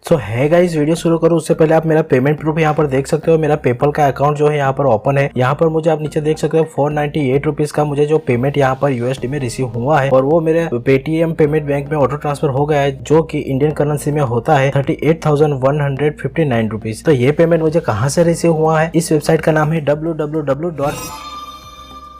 सो hey guys, video शुरू करो उससे पहले आप मेरा पेमेंट प्रूफ यहाँ पर देख सकते हो। मेरा पेपल का अकाउंट जो है यहाँ पर ओपन है। यहाँ पर मुझे आप नीचे देख सकते हो 498 रुपीज का मुझे जो पेमेंट यहाँ पर यूएसडी में रिसीव हुआ है और वो मेरे पेटीएम पेमेंट बैंक में ऑटो ट्रांसफर हो गया है, जो कि इंडियन करेंसी में होता है 38,159 रुपीज। तो ये पेमेंट मुझे कहाँ से रिसीव हुआ है, इस वेबसाइट का नाम है www।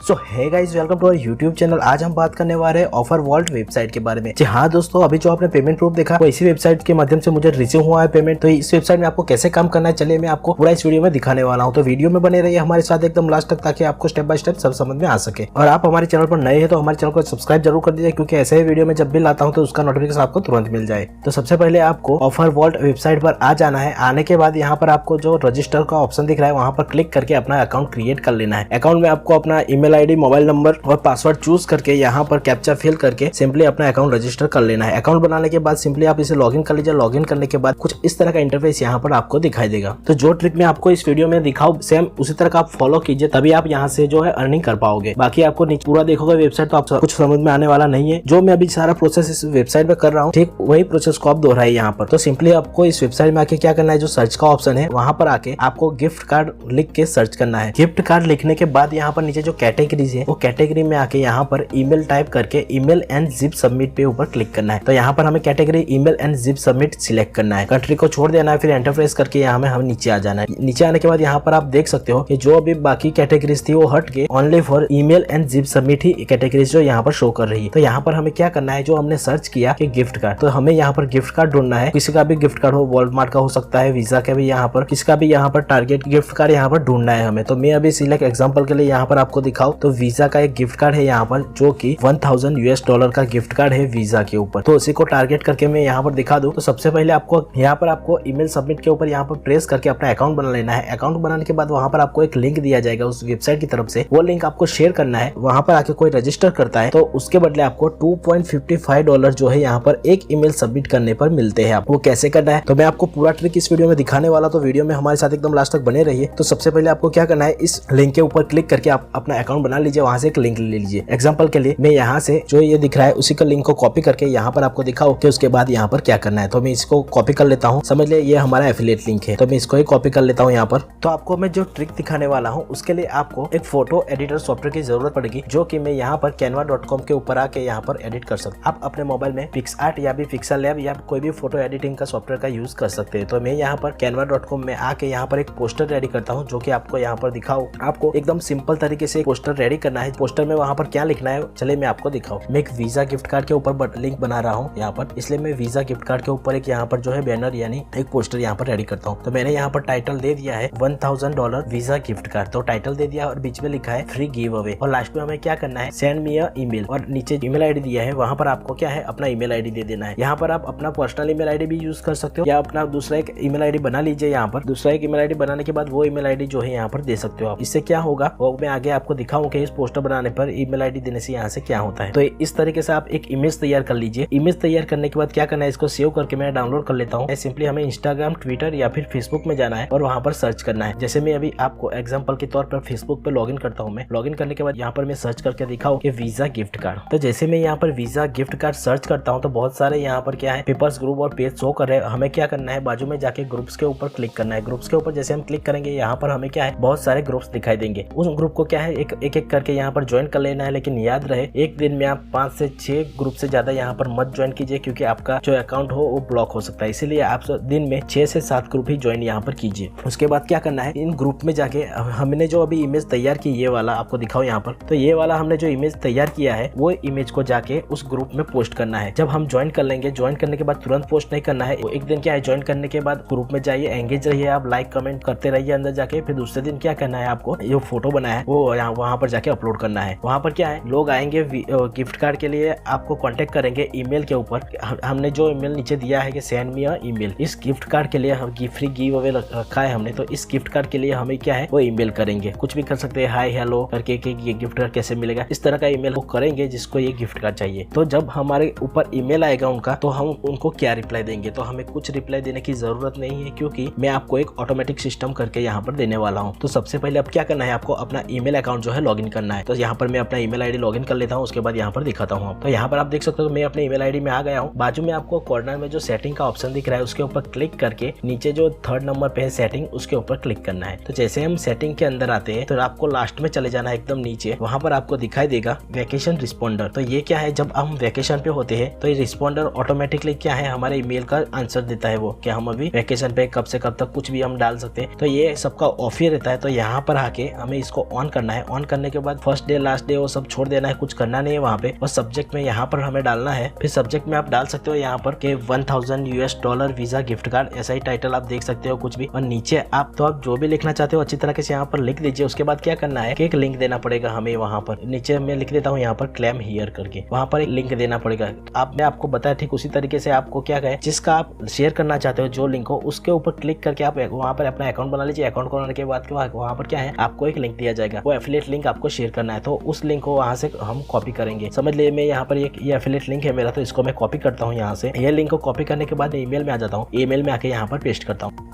So hey guys, welcome to our YouTube channel. आज हम बात करने वाले हैं ऑफर वॉल्ट वेबसाइट के बारे में। जी हाँ दोस्तों, अभी जो आपने पेमेंट प्रूफ देखा वो इसी वेबसाइट के माध्यम से मुझे रिसीव हुआ है पेमेंट। तो इस वेबसाइट में आपको कैसे काम करना है, चलिए मैं आपको पूरा इस वीडियो में दिखाने वाला हूँ। तो वीडियो में बने रहिए हमारे साथ एकदम लास्ट तक, ताकि आपको स्टेप बाय स्टेप सब समझ में आ सके। और आप हमारे चैनल पर नए हैं तो हमारे चैनल को सब्सक्राइब जरूर कर दीजिए, क्योंकि ऐसे ही वीडियो में जब भी लाता हूँ तो उसका नोटिफिकेशन आपको तुरंत मिल जाए। तो सबसे पहले आपको ऑफर वॉल्ट वेबसाइट पर आ जाना है। आने के बाद यहाँ पर आपको जो रजिस्टर का ऑप्शन दिख रहा है वहाँ पर क्लिक करके अपना अकाउंट क्रिएट कर लेना है। अकाउंट में आपको अपना ईमेल आईडी, मोबाइल नंबर और पासवर्ड चूज करके यहाँ पर कैप्चा फिल करके सिंपली अपना अकाउंट रजिस्टर कर लेना है। अकाउंट बनाने के बाद सिंपली आप इसे लॉगिन कर लीजिए। लॉगिन करने के बाद कुछ इस तरह का इंटरफेस यहाँ पर आपको दिखाई देगा। तो जो ट्रिक मैं आपको इस वीडियो में दिखाऊं सेम उसी तरह का आप फॉलो कीजिए, तभी आप यहाँ से जो है अर्निंग कर पाओगे। बाकी आपको पूरा देखोगे वेबसाइट तो आप कुछ समझ में आने वाला नहीं है। जो मैं अभी सारा प्रोसेस इस वेबसाइट में कर रहा हूँ, ठीक वही प्रोसेस को आप दोहराइए यहाँ पर। तो सिंपली आपको इस वेबसाइट में आके क्या करना है, जो सर्च का ऑप्शन है वहां पर आके आपको गिफ्ट कार्ड लिख के सर्च करना है। गिफ्ट कार्ड लिखने के बाद यहाँ पर नीचे जो कैटेगरीज है वो कैटेगरी में आके यहाँ पर ईमेल टाइप करके ईमेल एंड जिप सबमिट पे ऊपर क्लिक करना है। तो यहाँ पर हमें category email and zip submit select करना है। कंट्री को छोड़ देना है, फिर एंटर प्रेस करके यहाँ में हमें नीचे आ जाना है। नीचे आने के बाद यहाँ पर आप देख सकते हो कि जो अभी बाकी कैटेगरीज थी वो हट के only for email and zip submit he categories जो यहाँ पर शो कर रही है। तो यहाँ पर हमें क्या करना है, जो हमने सर्च किया कि गिफ्ट कार्ड, तो हमें यहाँ पर गिफ्ट कार्ड ढूंढना है। किसी का भी गिफ्ट कार्ड हो, वॉलमार्ट का हो सकता है, वीजा का भी, यहाँ पर किसका भी यहाँ पर टारगेट गिफ्ट कार्ड यहाँ पर ढूंढना है हमें। तो मैं अभी सिलेक्ट एग्जाम्पल के लिए यहाँ पर आपको दिखाऊं तो वीजा का एक गिफ्ट कार्ड है यहाँ पर, जो की $1000 का गिफ्ट कार्ड है वीजा के ऊपर। तो उसी को टारगेट करके मैं यहाँ पर दिखा दूं। तो सबसे पहले आपको यहाँ पर आपको ईमेल सबमिट के ऊपर यहाँ पर प्रेस करके अपना अकाउंट बना लेना है। अकाउंट बनाने के बाद वहां पर आपको एक लिंक दिया जाएगा उस वेबसाइट की तरफ से, वो लिंक आपको शेयर करना है। वहां पर आके कोई रजिस्टर करता है तो उसके बदले आपको $2.55 जो है यहाँ पर एक ईमेल सबमिट करने पर मिलते हैं। आपको कैसे करना है तो मैं आपको पूरा ट्रिक इस वीडियो में दिखाने वाला, तो वीडियो में हमारे साथ एकदम लास्ट तक बने रहिए। तो सबसे पहले आपको क्या करना है, इस लिंक के ऊपर क्लिक करके आप अपना अकाउंट बना लीजिए। वहां से एक लिंक ले लीजिए। एग्जाम्पल के लिए मैं यहाँ से जो ये दिख रहा है उसी का लिंक को कॉपी करके यहाँ पर आपको दिखाओ कि उसके बाद यहाँ पर क्या करना है। तो मैं इसको कॉपी कर लेता हूँ। समझ ले ये हमारा एफिलिएट लिंक है, तो मैं इसको ही कॉपी कर लेता हूँ यहाँ पर। तो आपको मैं जो ट्रिक दिखाने वाला हूँ उसके लिए आपको एक फोटो एडिटर सॉफ्टवेयर की जरूरत पड़ेगी, जो कि मैं यहाँ पर canva.com के ऊपर आके यहाँ पर एडिट कर सकता हूँ। आप अपने मोबाइल में पिक्सआर्ट या भी पिक्सल लैब या कोई भी फोटो एडिटिंग का सॉफ्टवेयर का यूज कर सकते हैं। तो मैं यहाँ पर canva.com में आके यहाँ पर एक पोस्टर रेडी करता हूँ, जो कि आपको यहाँ पर दिखाऊँ। आपको एकदम सिंपल तरीके से पोस्टर रेडी करना है। पोस्टर में वहाँ पर क्या लिखना है चलिए मैं आपको दिखाऊँ। मैं एक वीजा गिफ्ट कार्ड के ऊपर लिंक बना रहा हूँ यहाँ पर, इसलिए मैं वीजा गिफ्ट कार्ड के ऊपर एक यहाँ पर जो है बैनर यानी एक पोस्टर यहाँ पर रेडी करता हूँ। तो मैंने यहाँ पर टाइटल दे दिया है $1000 वीजा गिफ्ट कार्ड। तो टाइटल दे दिया और बीच में लिखा है फ्री गिव अवे, और लास्ट में हमें क्या करना है, सेंड मी अ ईमेल, और नीचे ईमेल आईडी दिया है वहां पर आपको क्या है अपना ईमेल आईडी दे देना है। यहाँ पर आप अपना पर्सनल ईमेल आईडी भी यूज कर सकते हो या अपना दूसरा एक ईमेल आईडी बना लीजिए। यहाँ पर दूसरा एक ईमेल आईडी बनाने के बाद वो ईमेल आईडी जो है यहाँ पर दे सकते हो आप। इससे क्या होगा वो मैं आगे आपको दिखाऊं कि इस पोस्टर बनाने पर ईमेल आईडी देने से यहाँ से क्या होता है। तो इस तरीके से आप एक इमेज तैयार कर लीजिए। इमेज तैयार करने के बाद क्या करना है, इसको सेव करके मैं डाउनलोड कर लेता हूँ। सिंपली हमें इंस्टाग्राम, ट्विटर या फिर फेसबुक में जाना है और वहां पर सर्च करना है। जैसे मैं अभी आपको एग्जांपल के तौर पर फेसबुक पे लॉगिन करता हूँ। मैं लॉगिन करने के बाद यहाँ पर मैं सर्च करके दिखाऊं कि वीजा गिफ्ट कार्ड। तो जैसे मैं यहाँ पर वीजा गिफ्ट कार्ड सर्च करता हूँ तो बहुत सारे यहाँ पर क्या है पेपर्स, ग्रुप और पेज शो कर रहे हैं। हमें क्या करना है, बाजू में जाके ग्रुप्स के ऊपर क्लिक करना है। ग्रुप्स के ऊपर जैसे हम क्लिक करेंगे यहाँ पर हमें क्या है बहुत सारे ग्रुप्स दिखाई देंगे। उस ग्रुप को क्या है एक करके यहाँ पर ज्वाइन कर लेना है। लेकिन याद रहे एक दिन में आप 5 से 6 ग्रुप से ज्यादा यहाँ पर मत ज्वाइन कीजिए, क्योंकि आपका जो अकाउंट हो वो ब्लॉक हो सकता है। इसीलिए आप दिन में 6 से 7 ग्रुप ही ज्वाइन यहाँ पर कीजिए। उसके बाद क्या करना है, इन ग्रुप में जाके हमने जो अभी इमेज तैयार की ये वाला आपको दिखाओ यहाँ पर। तो ये वाला हमने जो इमेज तैयार किया है वो इमेज को जाके उस ग्रुप में पोस्ट करना है। जब हम ज्वाइन कर लेंगे, ज्वाइन करने के बाद तुरंत पोस्ट नहीं करना है। एक दिन क्या है, ज्वाइन करने के बाद ग्रुप में जाइए, एंगेज रहिए, आप लाइक कमेंट करते रहिए अंदर जाके। फिर दूसरे दिन क्या करना है, आपको जो फोटो बनाया है वो वहां पर जाके अपलोड करना है। वहां पर क्या है, लोग आएंगे गिफ्ट कार्ड के लिए आपको कांटेक्ट करेंगे ईमेल के ऊपर। हमने जो ईमेल नीचे दिया है कि सेंड मी अ ईमेल, इस गिफ्ट कार्ड के लिए हम फ्री गिव अवे रखा है हमने। तो इस गिफ्ट कार्ड के लिए हमें क्या है वो ईमेल करेंगे। कुछ भी कर सकते हैं, हाय हेलो करके कि ये गिफ्ट कार्ड कैसे मिलेगा, इस तरह का ईमेल वो करेंगे जिसको ये गिफ्ट कार्ड चाहिए। तो जब हमारे ऊपर ईमेल आएगा उनका, तो हम उनको क्या रिप्लाई देंगे, तो हमें कुछ रिप्लाई देने की जरूरत नहीं है, क्योंकि मैं आपको एक ऑटोमेटिक सिस्टम करके यहाँ पर देने वाला हूँ। तो सबसे पहले अब क्या करना है, आपको अपना ईमेल अकाउंट जो है लॉग इन करना है। तो यहाँ पर मैं अपना ईमेल आईडी लॉग इन कर लेता हूँ, उसके बाद यहाँ पर दिखाता हूँ। तो यहाँ पर आप देख सकते हो मैं अपने ईमेल आईडी में आ गया हूँ। बाजू में आपको कॉर्नर में जो सेटिंग का ऑप्शन दिख रहा है उसके ऊपर क्लिक करके नीचे जो 3rd नंबर पे है सेटिंग, उसके ऊपर क्लिक करना है। तो जैसे हम सेटिंग के अंदर आते हैं तो आपको लास्ट में चले जाना है एकदम नीचे, वहां पर आपको दिखाई देगा वैकेशन रिस्पॉन्डर। तो ये क्या है, जब हम वैकेशन पे होते हैं तो ये रिस्पॉन्डर ऑटोमेटिकली क्या है हमारे ईमेल का आंसर देता है, वो कि हम अभी वैकेशन पे कब से कब तक कुछ भी हम डाल सकते हैं। तो ये सबका ऑफ ही रहता है। तो यहाँ पर आके हमें इसको ऑन करना है। ऑन करने के बाद फर्स्ट डे लास्ट डे वो सब छोड़ देना है, कुछ करना नहीं है वहाँ पे। और सब्जेक्ट में यहाँ पर हमें डालना है, फिर सब्जेक्ट में आप डाल सकते हो यहाँ पर के $1000 वीजा गिफ्ट कार्ड, ऐसा ही टाइटल आप देख सकते हो कुछ भी। और नीचे आप जो भी लिखना चाहते हो अच्छी तरह से यहाँ पर लिख दीजिए। उसके बाद क्या करना है कि एक लिंक देना पड़ेगा हमें वहाँ पर। नीचे मैं लिख देता हूँ यहाँ पर क्लेम हियर करके, वहाँ पर एक लिंक देना पड़ेगा। मैं आपको बताया ठीक उसी तरीके से आपको क्या कहे, जिसका आप शेयर करना चाहते हो जो लिंक हो उसके ऊपर क्लिक करके आप वहाँ पर अपना अकाउंट बना लीजिए। अकाउंट बनाने के बाद वहाँ पर क्या है आपको एक लिंक दिया जाएगा, वो एफिलिएट लिंक आपको शेयर करना है। तो उस लिंक को वहाँ से हम कॉपी करेंगे। समझ लिए मैं यहाँ पर ये एफिलिएट लिंक है मेरा, तो इसको मैं कॉपी करता हूँ यहाँ से। ये लिंक को कॉपी करने के बाद ईमेल में आ जाता हूँ, ईमेल में आके यहाँ पर पेस्ट करता हूँ।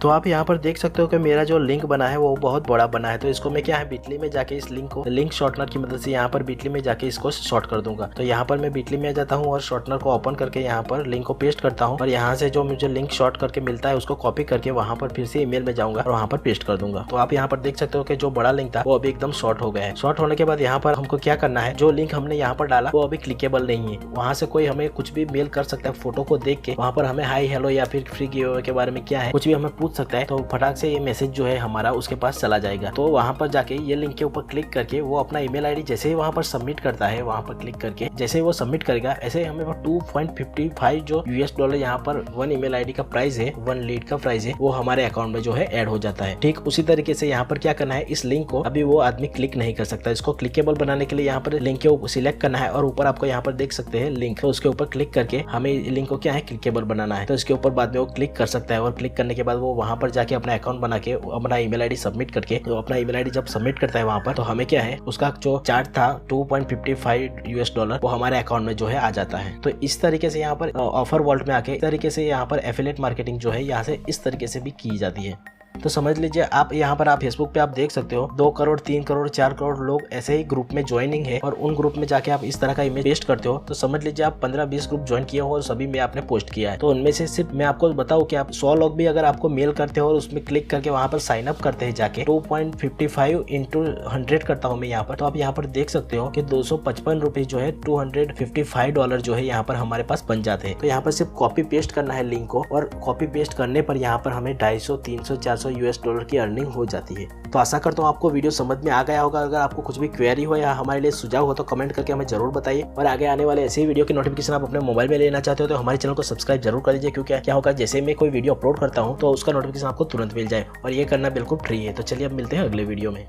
तो आप यहाँ पर देख सकते हो कि मेरा जो लिंक बना है वो बहुत बड़ा बना है। तो इसको मैं क्या है बिटली में जाके इस लिंक को लिंक शॉर्टनर की मदद से यहाँ पर बिटली में जाके इसको शॉर्ट कर दूंगा। तो यहाँ पर मैं बिटली में आ जाता हूँ और शॉर्टनर को ओपन करके यहाँ पर लिंक को पेस्ट करता हूँ। और यहाँ से जो मुझे लिंक शॉर्ट करके मिलता है उसको कॉपी करके वहाँ पर फिर से ईमेल में जाऊंगा और वहाँ पर पेस्ट कर दूंगा। तो आप यहाँ पर देख सकते हो कि जो बड़ा लिंक था वो अभी एकदम शॉर्ट हो गया है। शॉर्ट होने के बाद यहाँ पर हमको क्या करना है, जो लिंक हमने यहाँ पर डाला वो अभी क्लिकेबल नहीं है। वहाँ से कोई हमें कुछ भी मेल कर सकता है फोटो को देख के, वहाँ पर हमें हाई हेलो या फिर फ्री गिव के बारे में क्या है कुछ भी हमें पूछ सकता है। तो फटाक से ये मैसेज जो है हमारा उसके पास चला जाएगा। तो वहां पर जाके ये लिंक के ऊपर क्लिक करके वो अपना ईमेल आईडी जैसे ही वहां पर सबमिट करता है, वहां पर क्लिक करके जैसे ही वो सबमिट करेगा ऐसे हमें 2.55 जो $, यहाँ पर 1 ईमेल आईडी का प्राइस है, 1 लीड का प्राइस है, वो हमारे अकाउंट में जो है ऐड हो जाता है। ठीक उसी तरीके से यहाँ पर क्या करना है, इस लिंक को अभी वो आदमी क्लिक नहीं कर सकता। इसको क्लिकेबल बनाने के लिए यहाँ पर लिंक के ऊपर सिलेक्ट करना है और ऊपर आपको यहाँ पर देख सकते हैं लिंक, तो उसके ऊपर क्लिक करके हमें लिंक को क्या है क्लिकेबल बनाना है। तो इसके ऊपर बाद में वो क्लिक कर सकता है और क्लिक करने के बाद वो वहां पर जाके अपना अकाउंट बना के अपना ईमेल आईडी सबमिट करके, तो अपना ईमेल आईडी जब सबमिट करता है वहां पर तो हमें क्या है उसका जो चार्ज था $2.55 वो हमारे अकाउंट में जो है आ जाता है। तो इस तरीके से यहाँ पर ऑफर वॉल्ट में आके इस तरीके से यहाँ पर एफिलिएट मार्केटिंग जो है यहाँ से इस तरीके से भी की जाती है। तो समझ लीजिए आप यहाँ पर आप फेसबुक पे आप देख सकते हो 2 करोड़ 3 करोड़ 4 करोड़ लोग ऐसे ही ग्रुप में ज्वाइनिंग है और उन ग्रुप में जाके आप इस तरह का इमेज पेस्ट करते हो। तो समझ लीजिए आप 15-20 ग्रुप ज्वाइन किए हो और सभी में आपने पोस्ट किया है। तो उनमें से सिर्फ मैं आपको बताऊं कि आप 100 लोग भी अगर आपको मेल करते हो और उसमें क्लिक करके वहां पर साइन अप करते हैं जाके 2.55 इंटू 100 करता हूँ मैं यहाँ पर, तो आप यहाँ पर देख सकते हो कि 255 रुपीज जो है $255 जो है यहाँ पर हमारे पास बन जाते हैं। तो यहाँ पर सिर्फ कॉपी पेस्ट करना है लिंक को और कॉपी पेस्ट करने पर यहाँ पर हमें $250, $300, $400 की अर्निंग हो जाती है। तो आशा करता हूँ आपको वीडियो समझ में आ गया होगा। अगर आपको कुछ भी क्वेरी हो या हमारे लिए सुझाव हो तो कमेंट करके हमें जरूर बताइए। और आगे आने वाले ऐसे ही वीडियो की नोटिफिकेशन आप अपने मोबाइल में लेना चाहते हो तो हमारे चैनल को सब्सक्राइब जरूर कर लीजिए, क्योंकि क्या होगा जैसे मैं कोई वीडियो अपलोड करता हूँ तो उसका नोटिफिकेशन आपको तुरंत मिल जाए और ये करना बिल्कुल फ्री है। तो चलिए अब मिलते हैं अगले वीडियो में।